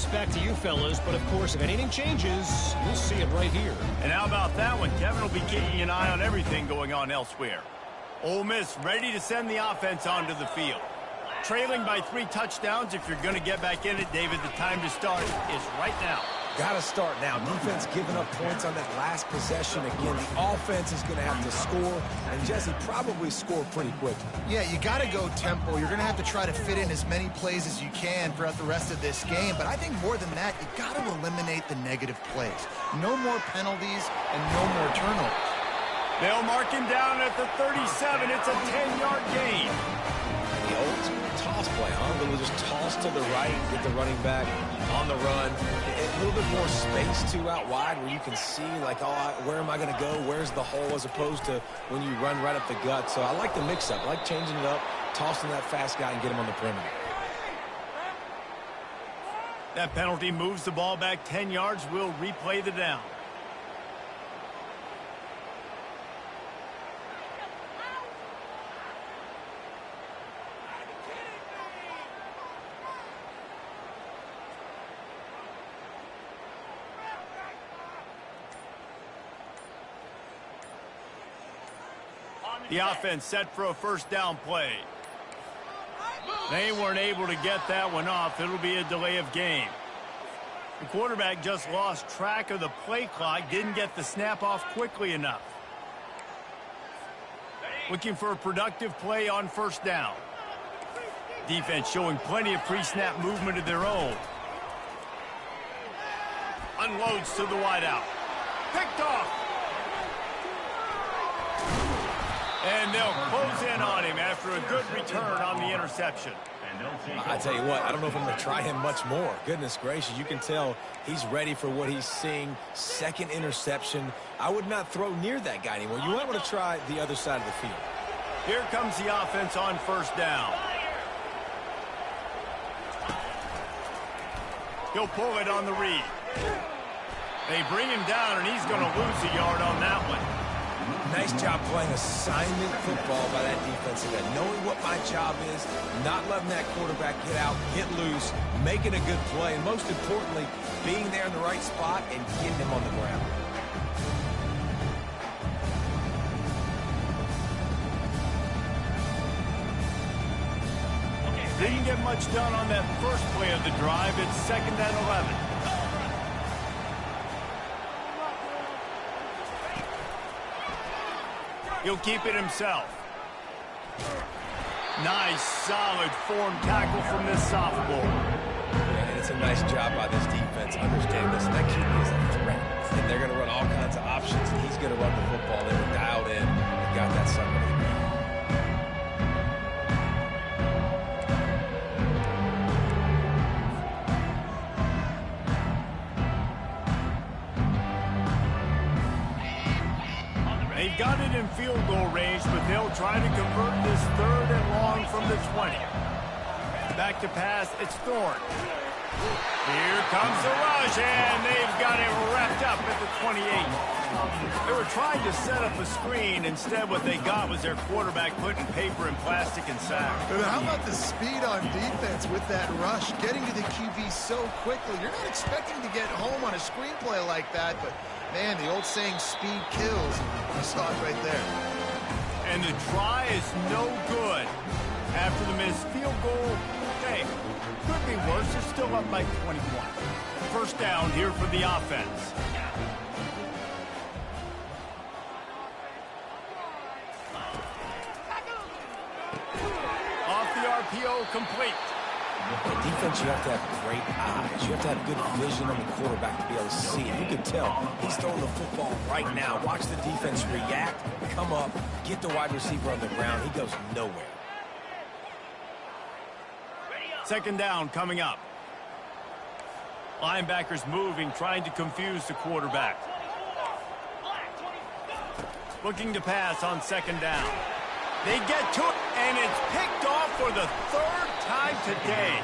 back to you fellas, but of course, if anything changes, we'll see it right here. And how about that one? Kevin will be keeping an eye on everything going on elsewhere. Ole Miss ready to send the offense onto the field. Trailing by 3 touchdowns. If you're going to get back in it, David, the time to start is right now. Got to start now. Defense giving up points on that last possession. Again, the offense is going to have to score, and Jesse probably score pretty quickly. Yeah, you got to go tempo. You're going to have to try to fit in as many plays as you can throughout the rest of this game. But I think more than that, you got to eliminate the negative plays. No more penalties and no more turnovers. They'll mark him down at the 37. It's a 10-yard gain. The old toss play, huh? They'll just toss to the right, get the running back on the run. A little bit more space, too, out wide where you can see, like, oh, where am I going to go? Where's the hole, as opposed to when you run right up the gut. So I like the mix-up. I like changing it up, tossing that fast guy and get him on the perimeter. That penalty moves the ball back 10 yards. We'll replay the down. The offense set for a first down play. They weren't able to get that one off. It'll be a delay of game. The quarterback just lost track of the play clock, didn't get the snap off quickly enough. Looking for a productive play on first down. Defense showing plenty of pre-snap movement of their own. Unloads to the wideout. Picked off. And they'll close in on him after a good return on the interception. I tell you what, I don't know if I'm going to try him much more. Goodness gracious, you can tell he's ready for what he's seeing. Second interception. I would not throw near that guy anymore. You might want to try the other side of the field. Here comes the offense on first down. He'll pull it on the read. They bring him down, and he's going to lose a yard on that one. Nice job playing assignment football by that defensive end. Knowing what my job is, not letting that quarterback get out, get loose, making a good play, and most importantly, being there in the right spot and getting him on the ground. Didn't get much done on that first play of the drive. It's 2nd and 11. He'll keep it himself. Nice, solid form tackle from this sophomore. And it's a nice job by this defense understanding this. That QB is a threat. And they're going to run all kinds of options, and he's going to run the football. They were dialed in and got that sucker. They've got it in field goal range, but they'll try to convert this 3rd and long from the 20. Back to pass, it's Thorne. Here comes the rush, and they've got it wrapped up at the 28. They were trying to set up a screen. Instead, what they got was their quarterback putting paper and plastic and sack. But how about the speed on defense with that rush, getting to the QB so quickly? You're not expecting to get home on a screenplay like that, but man, the old saying, speed kills. You saw it right there. And the try is no good. After the missed field goal, hey, could be worse. They're still up by 21. First down here for the offense. Off the RPO, complete. Defense, you have to have great eyes. You have to have good vision on the quarterback to be able to see it. You can tell he's throwing the football right now. Watch the defense react, come up, get the wide receiver on the ground. He goes nowhere. 2nd down coming up. Linebackers moving, trying to confuse the quarterback. Looking to pass on 2nd down. They get to it, and it's picked off for the 3rd time today.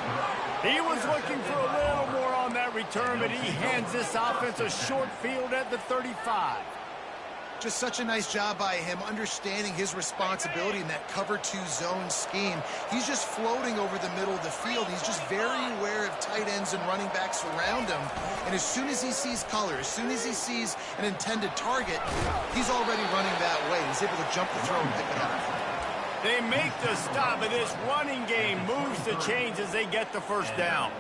He was looking for a little more on that return, but he hands this offense a short field at the 35. Just such a nice job by him understanding his responsibility in that cover 2 zone scheme. He's just floating over the middle of the field. He's just very aware of tight ends and running backs around him. And as soon as he sees color, as soon as he sees an intended target, he's already running that way. He's able to jump the throw and pick it up. They make the stop, and this running game moves the chains as they get the first down.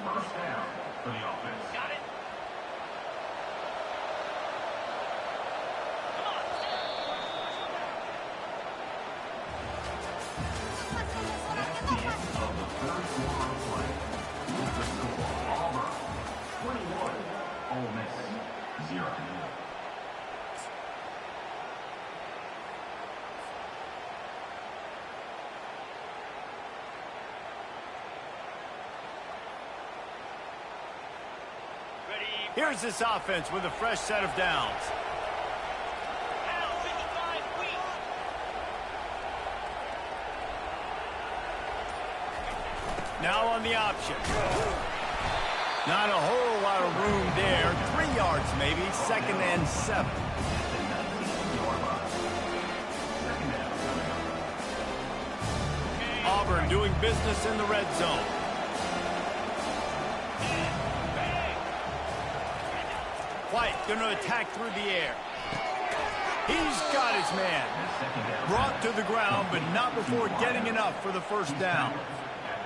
Here's this offense with a fresh set of downs. Now on the option. Not a whole lot of room there. 3 yards maybe, 2nd and 7. Auburn doing business in the red zone. White going to attack through the air. He's got his man. Brought to the ground, but not before getting enough for the first down.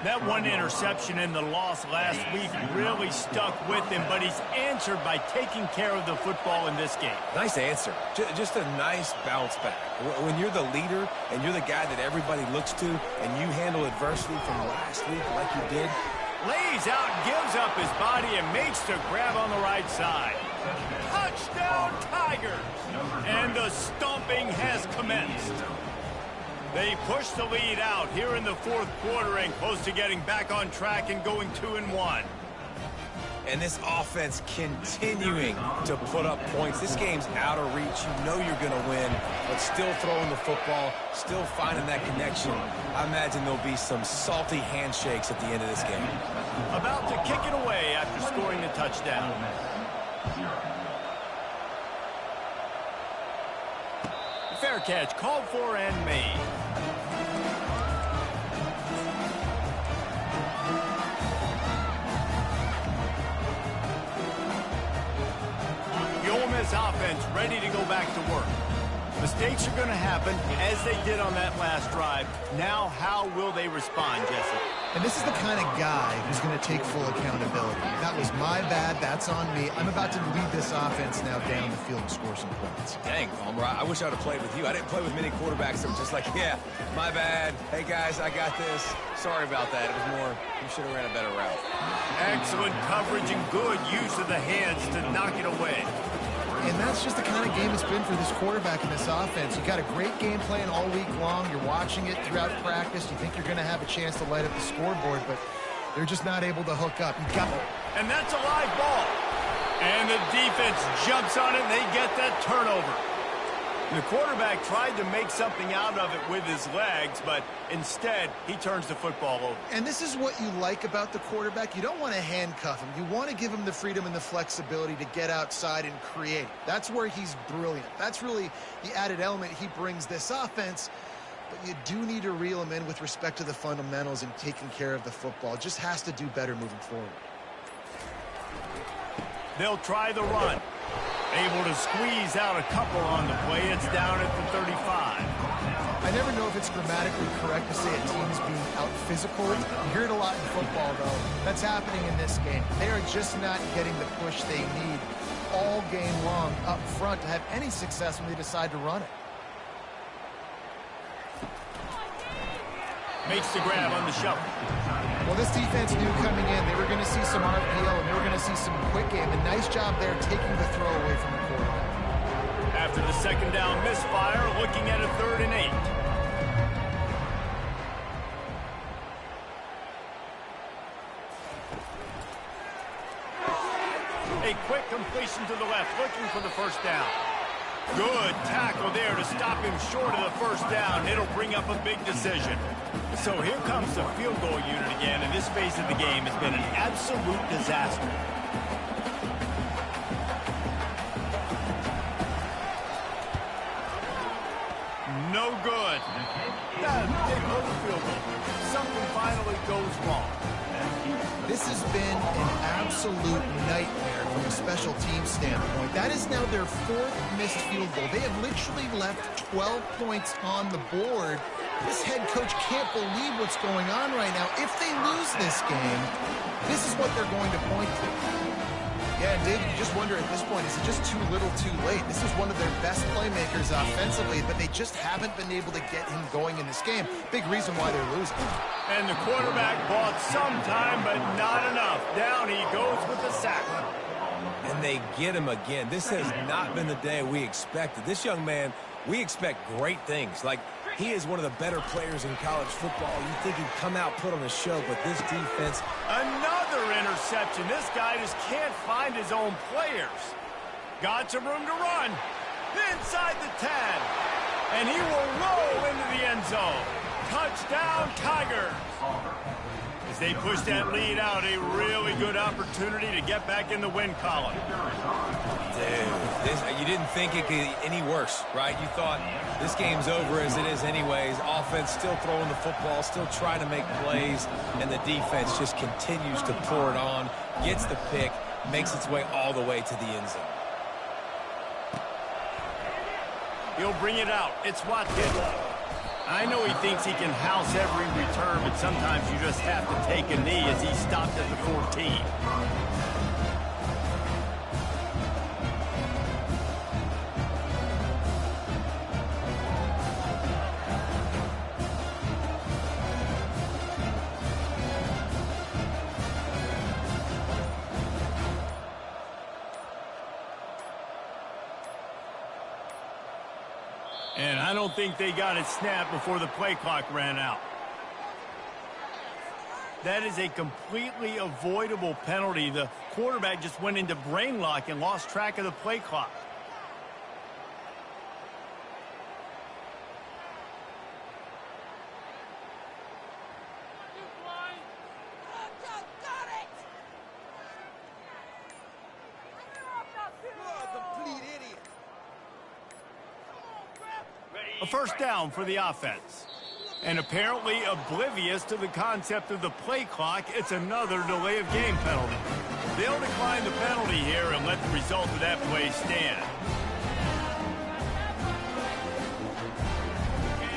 That one interception in the loss last week really stuck with him, but he's answered by taking care of the football in this game. Nice answer. Just a nice bounce back. When you're the leader and you're the guy that everybody looks to and you handle adversity from last week like you did. Lays out, gives up his body, and makes the grab on the right side. Touchdown, Tigers! And the stomping has commenced. They push the lead out here in the 4th quarter and close to getting back on track and going 2-1. And this offense continuing to put up points. This game's out of reach. You know you're going to win, but still throwing the football, still finding that connection. I imagine there'll be some salty handshakes at the end of this game. About to kick it away after scoring the touchdown. Fair catch called for and made. The Ole Miss offense ready to go back to work. Mistakes are going to happen, as they did on that last drive. Now, how will they respond, Jesse? And this is the kind of guy who's going to take full accountability. That was my bad. That's on me. I'm about to lead this offense now down the field and score some points. Dang, Palmer, I wish I would have played with you. I didn't play with many quarterbacks that were just like, yeah, my bad. Hey, guys, I got this. Sorry about that. It was more, you should have ran a better route. Excellent coverage and good use of the hands to knock it away. And that's just the kind of game it's been for this quarterback in this offense. You got a great game plan all week long. You're watching it throughout practice. You think you're going to have a chance to light up the scoreboard, but they're just not able to hook up. You got it. And that's a live ball. And the defense jumps on it, and they get that turnover. The quarterback tried to make something out of it with his legs, but instead, he turns the football over. And this is what you like about the quarterback. You don't want to handcuff him. You want to give him the freedom and the flexibility to get outside and create. That's where he's brilliant. That's really the added element he brings this offense. But you do need to reel him in with respect to the fundamentals and taking care of the football. Just has to do better moving forward. They'll try the run. Able to squeeze out a couple on the play. It's down at the 35. I never know if it's grammatically correct to say a team's being out-physical. You hear it a lot in football, though. That's happening in this game. They are just not getting the push they need all game long up front to have any success when they decide to run it. Makes the grab on the shuffle. Well, this defense knew coming in they were going to see some RPO and they were going to see some quick game. A nice job there taking the throw away from the quarterback. After the second down misfire, looking at a 3rd and 8. A quick completion to the left, looking for the first down. Good tackle there to stop him short of the first down. It'll bring up a big decision. So here comes the field goal unit again, and this phase of the game has been an absolute disaster. They blow the field goal. Something finally goes wrong. This has been an absolute nightmare from a special team standpoint. That is now their 4th missed field goal. They have literally left 12 points on the board. This head coach can't believe what's going on right now. If they lose this game, this is what they're going to point to. Yeah, David, you just wonder at this point, is it just too little too late? This is one of their best playmakers offensively, but they just haven't been able to get him going in this game. Big reason why they're losing. And the quarterback bought some time, but not enough. Down he goes with the sack. And they get him again. This has not been the day we expected. This young man, we expect great things. Like, he is one of the better players in college football. You think he'd come out, put on a show, but this defense... Another interception. This guy just can't find his own players. Got some room to run. Inside the 10. And he will roll into the end zone. Touchdown, Tigers. As they push that lead out, a really good opportunity to get back in the win column. Dude, you didn't think it could get any worse, right? You thought this game's over as it is anyways. Offense still throwing the football, still trying to make plays, and the defense just continues to pour it on, gets the pick, makes its way all the way to the end zone. He'll bring it out. It's Watkins. I know he thinks he can house every return, but sometimes you just have to take a knee as he stopped at the 14. And I don't think they got it snapped before the play clock ran out. That is a completely avoidable penalty. The quarterback just went into brain lock and lost track of the play clock. A first down for the offense. And apparently oblivious to the concept of the play clock, it's another delay of game penalty. They'll decline the penalty here and let the result of that play stand.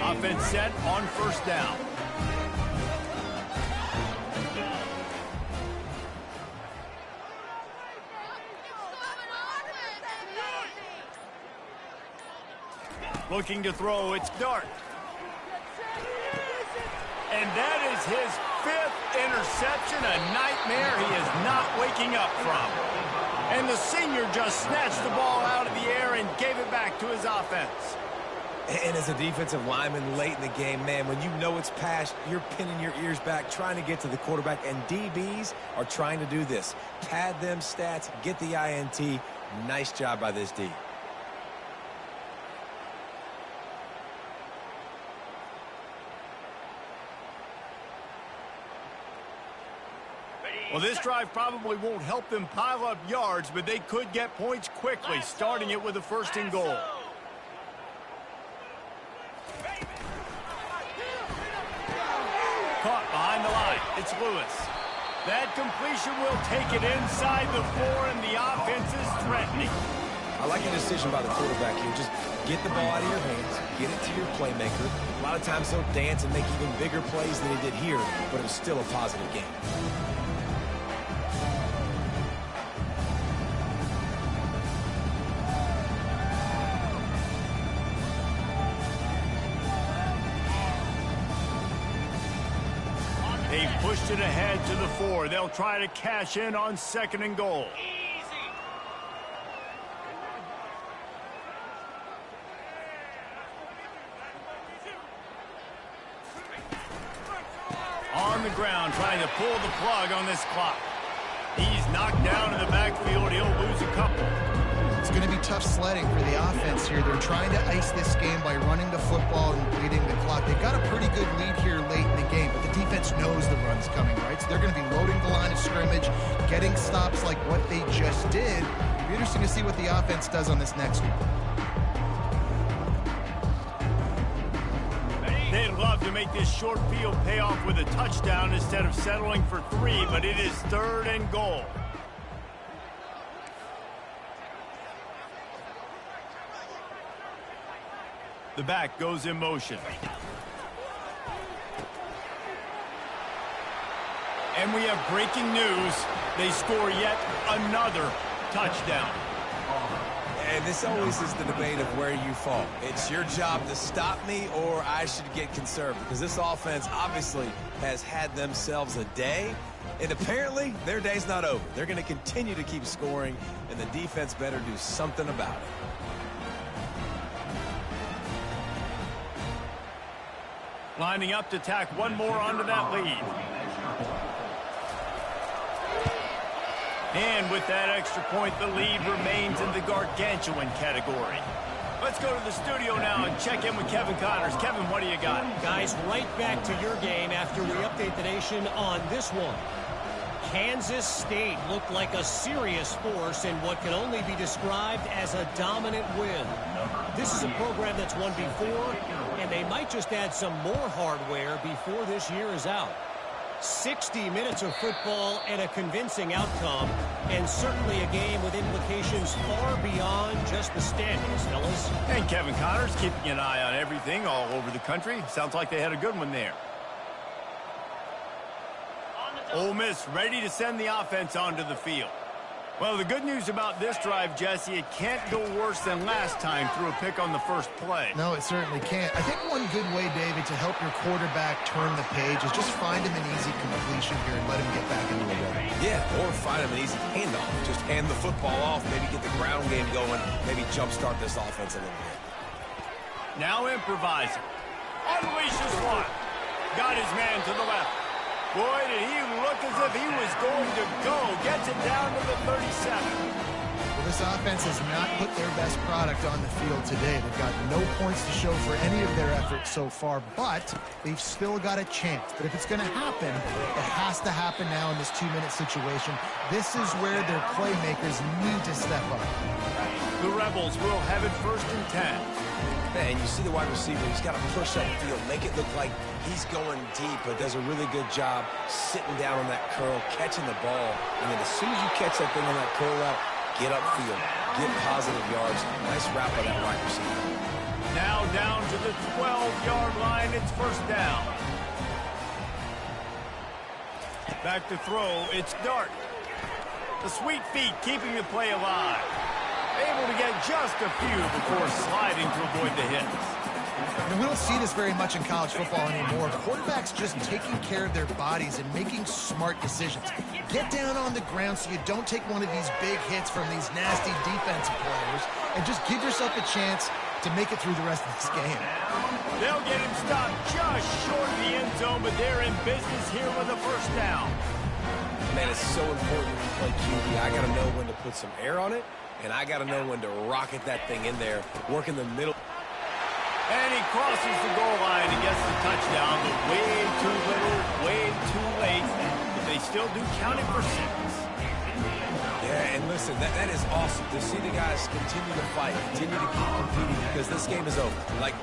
Offense set on first down. Looking to throw, it's Dart. And that is his 5th interception, a nightmare he is not waking up from. And the senior just snatched the ball out of the air and gave it back to his offense. And as a defensive lineman late in the game, man, when you know it's past, you're pinning your ears back, trying to get to the quarterback, and DBs are trying to do this. Pad them stats, get the INT. Nice job by this D. Well, this drive probably won't help them pile up yards, but they could get points quickly, starting it with a 1st and goal. Caught behind the line. It's Lewis. That completion will take it inside the 4, and the offense is threatening. I like the decision by the quarterback here. Just get the ball out of your hands, get it to your playmaker. A lot of times he'll dance and make even bigger plays than he did here, but it was still a positive game. They've pushed it ahead to the 4. They'll try to cash in on 2nd and goal. On the ground, trying to pull the plug on this clock. He's knocked down in the backfield. He'll lose a couple. It's going to be tough sledding for the offense here. They're trying to ice this game by running the football and bleeding the clock. They've got a pretty good lead here late in the game, but the defense knows the run's coming, right? So they're going to be loading the line of scrimmage, getting stops like what they just did. It'll be interesting to see what the offense does on this next one. They'd love to make this short field pay off with a touchdown instead of settling for 3, but it is 3rd and goal. The back goes in motion. And we have breaking news. They score yet another touchdown. And this always is the debate of where you fall. It's your job to stop me, or I should get conserved, because this offense obviously has had themselves a day, and apparently their day's not over. They're going to continue to keep scoring, and the defense better do something about it. Lining up to tack one more onto that lead. And with that extra point, the lead remains in the gargantuan category. Let's go to the studio now and check in with Kevin Connors. Kevin, what do you got? Guys, right back to your game after we update the nation on this one. Kansas State looked like a serious force in what can only be described as a dominant win. This is a program that's won before, and they might just add some more hardware before this year is out. 60 minutes of football and a convincing outcome, and certainly a game with implications far beyond just the standings, fellas. And Kevin Connors keeping an eye on everything all over the country. Sounds like they had a good one there. Ole Miss ready to send the offense onto the field. Well, the good news about this drive, Jesse, it can't go worse than last time through a pick on the first play. No, it certainly can't. I think one good way, David, to help your quarterback turn the page is just find him an easy completion here and let him get back into the rhythm. Yeah, or find him an easy handoff. Just hand the football off, maybe get the ground game going, maybe jumpstart this offense a little bit. Now improvising. Unleashes one. Got his man to the left. Boy, did he look as if he was going to go. Gets it down to the 37. Well, this offense has not put their best product on the field today. They've got no points to show for any of their efforts so far, but they've still got a chance. But if it's going to happen, it has to happen now in this 2-minute situation. This is where their playmakers need to step up. The Rebels will have it 1st and 10. Man, you see the wide receiver, he's got to push up the field, make it look like he's going deep, but does a really good job sitting down on that curl, catching the ball, and then as soon as you catch that thing on that curl route, get upfield, get positive yards. Nice route by that wide receiver. Now down to the 12-yard line, it's 1st down. Back to throw, it's Dart. The sweet feet keeping the play alive. Able to get just a few before sliding to avoid the hits. And we don't see this very much in college football anymore. Quarterbacks just taking care of their bodies and making smart decisions. Get down on the ground so you don't take one of these big hits from these nasty defensive players, and just give yourself a chance to make it through the rest of this game. They'll get him stopped just short of the end zone, but they're in business here with a 1st down. Man, it's so important when you play QB. I got to know when to put some air on it, and I got to know when to rocket that thing in there, work in the middle. And he crosses the goal line and gets the touchdown, but way too little, way too late. But they still do count it for 6. Yeah, and listen, that is awesome to see the guys continue to fight, continue to keep competing, because this game is over. Like,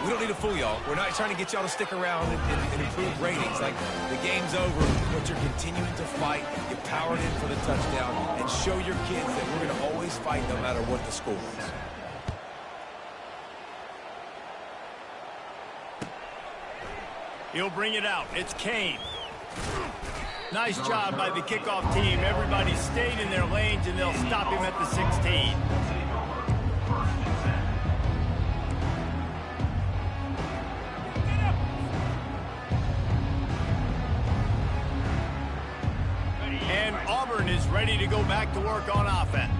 we don't need to fool y'all. We're not trying to get y'all to stick around and improve ratings. Like, the game's over, but you're continuing to fight, get powered in for the touchdown, and show your kids that we're going to always fight no matter what the score is. He'll bring it out. It's Kane. Nice job by the kickoff team. Everybody stayed in their lanes, and they'll stop him at the 16. And Auburn is ready to go back to work on offense.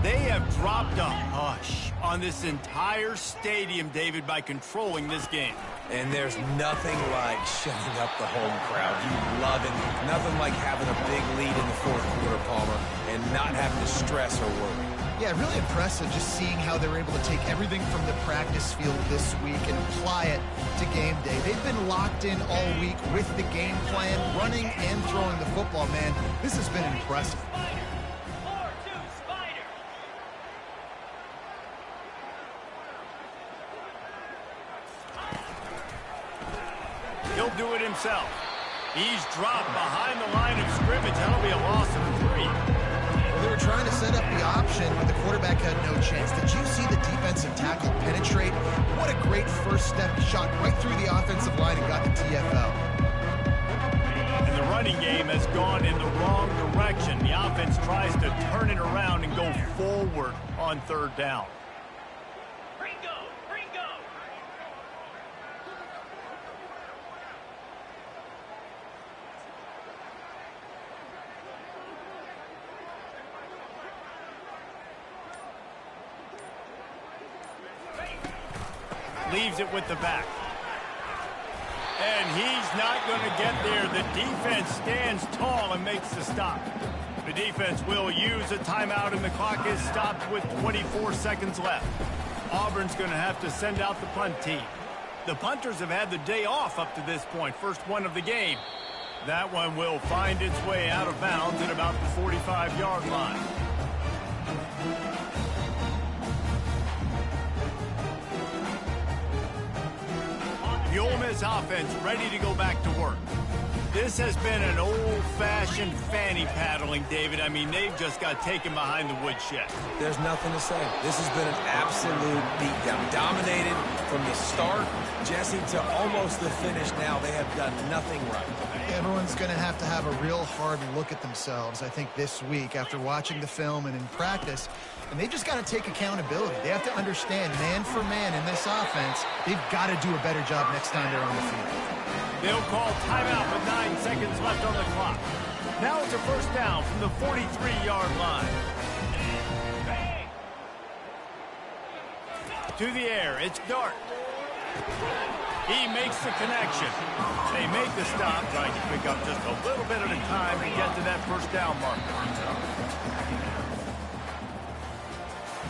They have dropped a hush on this entire stadium, David, by controlling this game. And there's nothing like shutting up the home crowd. You love it. Nothing like having a big lead in the 4th quarter, Palmer, and not having to stress or worry. Yeah, really impressive just seeing how they were able to take everything from the practice field this week and apply it to game day. They've been locked in all week with the game plan, running and throwing the football, man. This has been impressive. he'll do it himself. He's dropped behind the line of scrimmage. That'll be a loss of 3. Well, they were trying to set up the option, but the quarterback had no chance. Did you see the defensive tackle penetrate? What a great first step. Shot right through the offensive line and got the TFL. And the running game has gone in the wrong direction. The offense tries to turn it around and go forward on 3rd down. Leaves it with the back. And he's not going to get there. The defense stands tall and makes the stop. The defense will use a timeout, and the clock is stopped with 24 seconds left. Auburn's going to have to send out the punt team. The punters have had the day off up to this point. First one of the game. That one will find its way out of bounds at about the 45-yard line. The Ole Miss offense ready to go back to work. This has been an old-fashioned fanny paddling, David. I mean, they've just got taken behind the woodshed. There's nothing to say. This has been an absolute beatdown. Dominated from the start, Jesse, to almost the finish now. They have done nothing right. Everyone's going to have a real hard look at themselves, I think, this week after watching the film and in practice. And they just got to take accountability. They have to understand, man for man in this offense, they've got to do a better job next time they're on the field. They'll call timeout with 9 seconds left on the clock. Now it's a first down from the 43-yard line. To the air, it's Dart. He makes the connection. They make the stop, trying to pick up just a little bit at a time to get to that first down marker.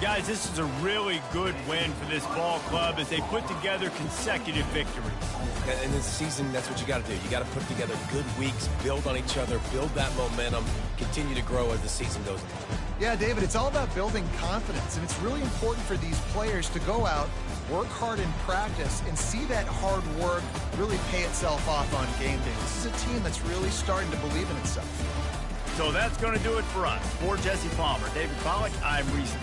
Guys, this is a really good win for this ball club as they put together consecutive victories. In this season, that's what you got to do. You got to put together good weeks, build on each other, build that momentum, continue to grow as the season goes on. Yeah, David, it's all about building confidence, and it's really important for these players to go out, work hard in practice, and see that hard work really pay itself off on game day. This is a team that's really starting to believe in itself. So that's going to do it for us. For Jesse Palmer, David Pollack, I'm Reese.